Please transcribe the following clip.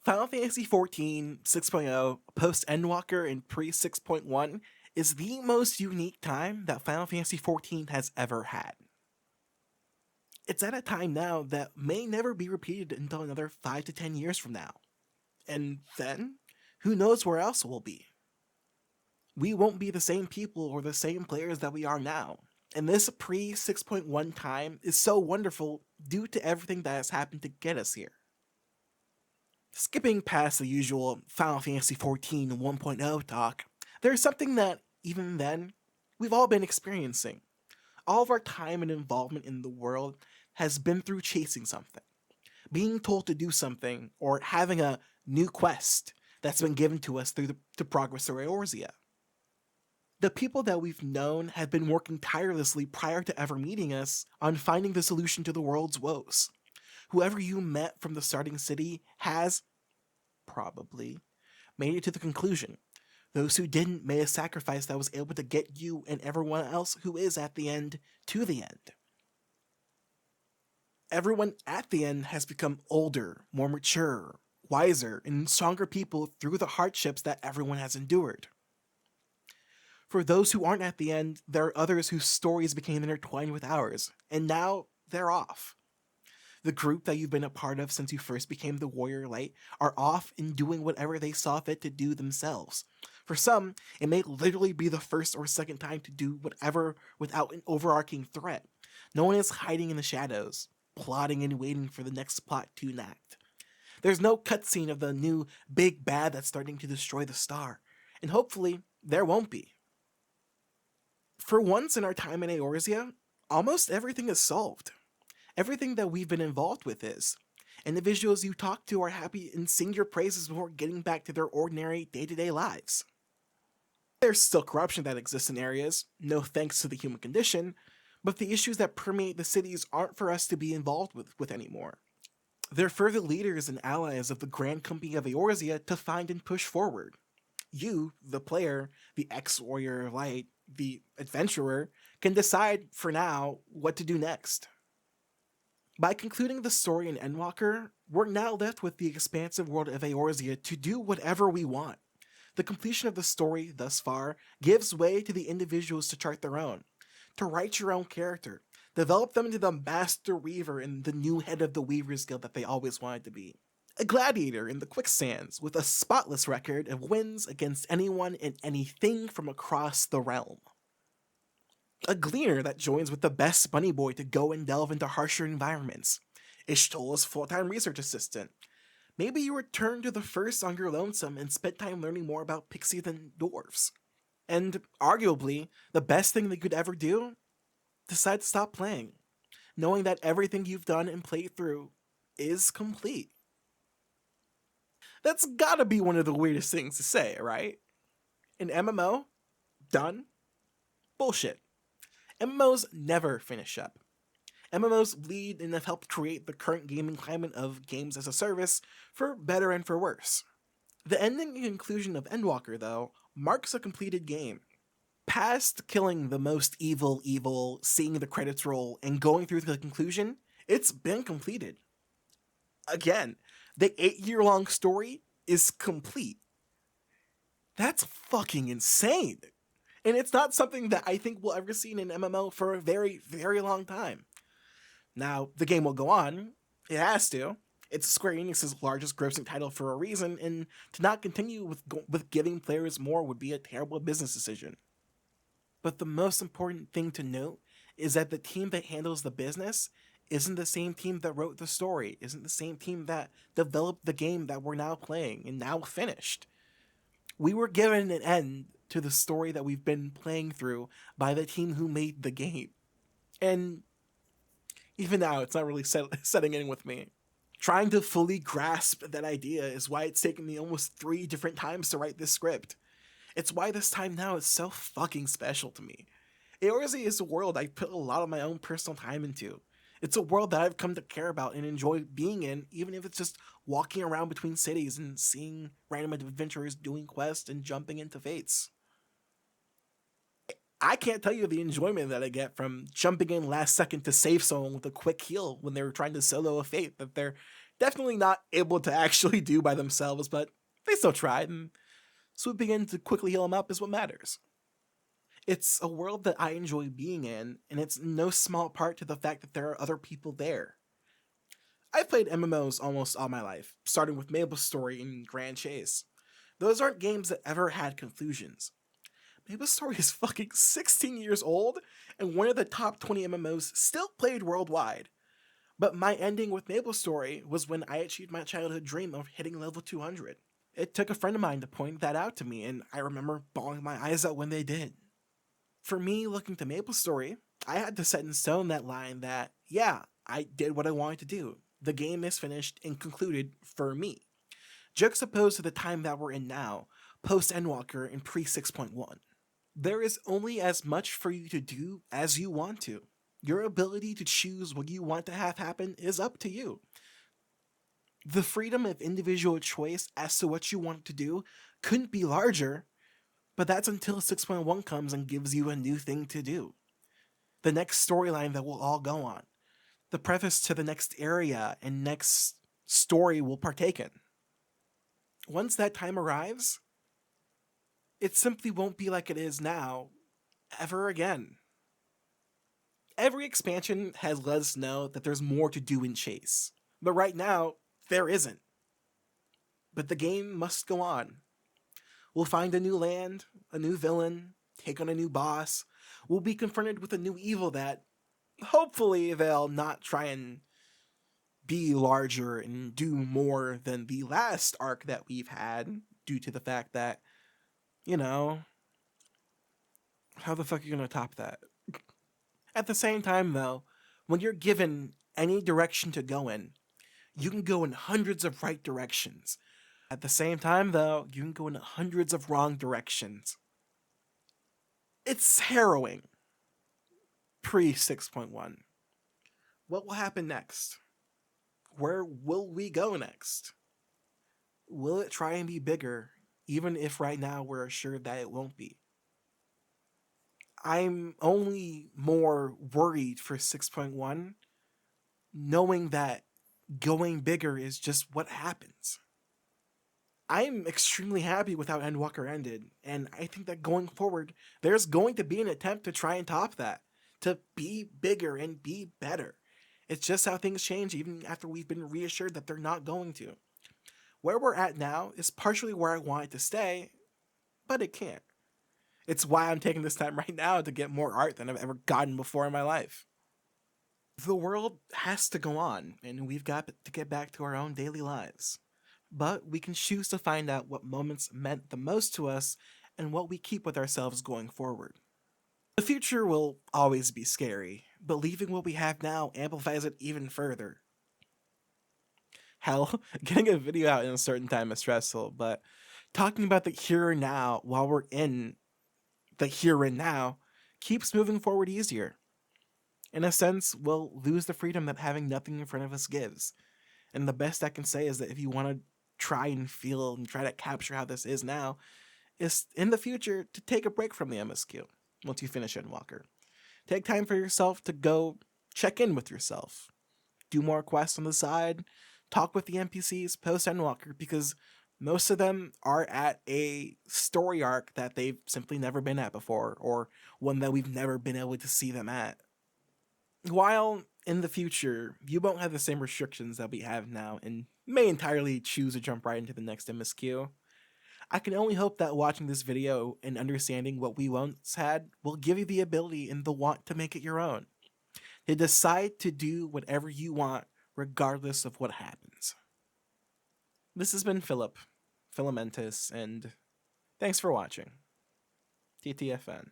Final Fantasy XIV 6.0 post Endwalker and pre 6.1 is the most unique time that Final Fantasy XIV has ever had. It's at a time now that may never be repeated until another 5 to 10 years from now. And then, who knows where else we'll be? We won't be the same people or the same players that we are now. And this pre 6.1 time is so wonderful due to everything that has happened to get us here. Skipping past the usual Final Fantasy XIV 1.0 talk, there's something that, even then, we've all been experiencing. All of our time and involvement in the world has been through chasing something, being told to do something, or having a new quest that's been given to us through the progress through Eorzea. The people that we've known have been working tirelessly prior to ever meeting us on finding the solution to the world's woes. Whoever you met from the starting city has, probably, made it to the conclusion. Those who didn't made a sacrifice that was able to get you and everyone else who is at the end to the end. Everyone at the end has become older, more mature, wiser, and stronger people through the hardships that everyone has endured. For those who aren't at the end, there are others whose stories became intertwined with ours, and now they're off. The group that you've been a part of since you first became the Warrior Light are off and doing whatever they saw fit to do themselves. For some, it may literally be the first or second time to do whatever without an overarching threat. No one is hiding in the shadows, plotting and waiting for the next plot to enact. There's no cutscene of the new big bad that's starting to destroy the star, and hopefully there won't be. For once in our time in Eorzea, almost everything is solved. Everything that we've been involved with is. Individuals you talk to are happy and sing your praises before getting back to their ordinary day-to-day lives. There's still corruption that exists in areas, no thanks to the human condition, but the issues that permeate the cities aren't for us to be involved with anymore. They're for the leaders and allies of the Grand Company of Eorzea to find and push forward. You, the player, the ex-warrior of light, the adventurer, can decide, for now, what to do next. By concluding the story in Endwalker, we're now left with the expansive world of Eorzea to do whatever we want. The completion of the story, thus far, gives way to the individuals to chart their own, to write your own character, develop them into the master weaver and the new head of the Weavers Guild that they always wanted to be. A gladiator in the quicksands with a spotless record of wins against anyone and anything from across the realm. A gleaner that joins with the best bunny boy to go and delve into harsher environments. Ishtola's full-time research assistant. Maybe you returned to the first on your lonesome and spent time learning more about pixies than dwarves. And, arguably, the best thing they could ever do? Decide to stop playing, knowing that everything you've done and played through is complete. That's gotta be one of the weirdest things to say, right? An MMO? Done? Bullshit. MMOs never finish up. MMOs lead and have helped create the current gaming climate of games as a service, for better and for worse. The ending and conclusion of Endwalker, though, marks a completed game. Past killing the most evil, seeing the credits roll, and going through the conclusion, it's been completed. Again, the 8-year-long story is complete. That's fucking insane. And it's not something that I think we'll ever see in an MMO for a very, very long time. Now, the game will go on. It has to. It's Square Enix's largest grossing title for a reason, and to not continue with giving players more would be a terrible business decision. But the most important thing to note is that the team that handles the business isn't the same team that wrote the story, isn't the same team that developed the game that we're now playing and now finished. We were given an end to the story that we've been playing through by the team who made the game. And even now, it's not really setting in with me. Trying to fully grasp that idea is why it's taken me almost 3 different times to write this script. It's why this time now is so fucking special to me. Eorzea is a world I put a lot of my own personal time into. It's a world that I've come to care about and enjoy being in, even if it's just walking around between cities and seeing random adventurers doing quests and jumping into fates. I can't tell you the enjoyment that I get from jumping in last second to save someone with a quick heal when they're trying to solo a fate that they're definitely not able to actually do by themselves, but they still tried, and swooping in to quickly heal them up is what matters. It's a world that I enjoy being in, and it's no small part to the fact that there are other people there. I've played MMOs almost all my life, starting with MapleStory and Grand Chase. Those aren't games that ever had conclusions. MapleStory is fucking 16 years old, and one of the top 20 MMOs still played worldwide. But my ending with MapleStory was when I achieved my childhood dream of hitting level 200. It took a friend of mine to point that out to me, and I remember bawling my eyes out when they did. For me, looking to MapleStory, I had to set in stone that line that, yeah, I did what I wanted to do. The game is finished and concluded for me. Juxtaposed to the time that we're in now, post Endwalker and pre 6.1. There is only as much for you to do as you want to. Your ability to choose what you want to have happen is up to you. The freedom of individual choice as to what you want to do couldn't be larger, but that's until 6.1 comes and gives you a new thing to do. The next storyline that we'll all go on. The preface to the next area and next story we'll partake in. Once that time arrives, it simply won't be like it is now, ever again. Every expansion has let us know that there's more to do in Chase, but right now, there isn't. But the game must go on. We'll find a new land, a new villain, take on a new boss. We'll be confronted with a new evil that, hopefully, they'll not try and be larger and do more than the last arc that we've had, due to the fact that, you know, how the fuck are you gonna top that? At the same time, though, when you're given any direction to go in, you can go in hundreds of right directions. At the same time, though, you can go in hundreds of wrong directions. It's harrowing. Pre 6.1. What will happen next? Where will we go next? Will it try and be bigger, even if right now we're assured that it won't be? I'm only more worried for 6.1, knowing that going bigger is just what happens. I'm extremely happy with how Endwalker ended, and I think that going forward, there's going to be an attempt to try and top that, to be bigger and be better. It's just how things change even after we've been reassured that they're not going to. Where we're at now is partially where I want it to stay, but it can't. It's why I'm taking this time right now to get more art than I've ever gotten before in my life. The world has to go on, and we've got to get back to our own daily lives. But we can choose to find out what moments meant the most to us and what we keep with ourselves going forward. The future will always be scary, but leaving what we have now amplifies it even further. Hell, getting a video out in a certain time is stressful, but talking about the here and now while we're in the here and now keeps moving forward easier. In a sense, we'll lose the freedom that having nothing in front of us gives. And the best I can say is that if you want to try and feel and try to capture how this is now, is in the future to take a break from the MSQ once you finish Endwalker. Take time for yourself to go check in with yourself. Do more quests on the side, talk with the NPCs post Endwalker, because most of them are at a story arc that they've simply never been at before, or one that we've never been able to see them at. While in the future, you won't have the same restrictions that we have now and may entirely choose to jump right into the next MSQ, I can only hope that watching this video and understanding what we once had will give you the ability and the want to make it your own. To decide to do whatever you want regardless of what happens. This has been Philip, Filamentus, and thanks for watching. TTFN.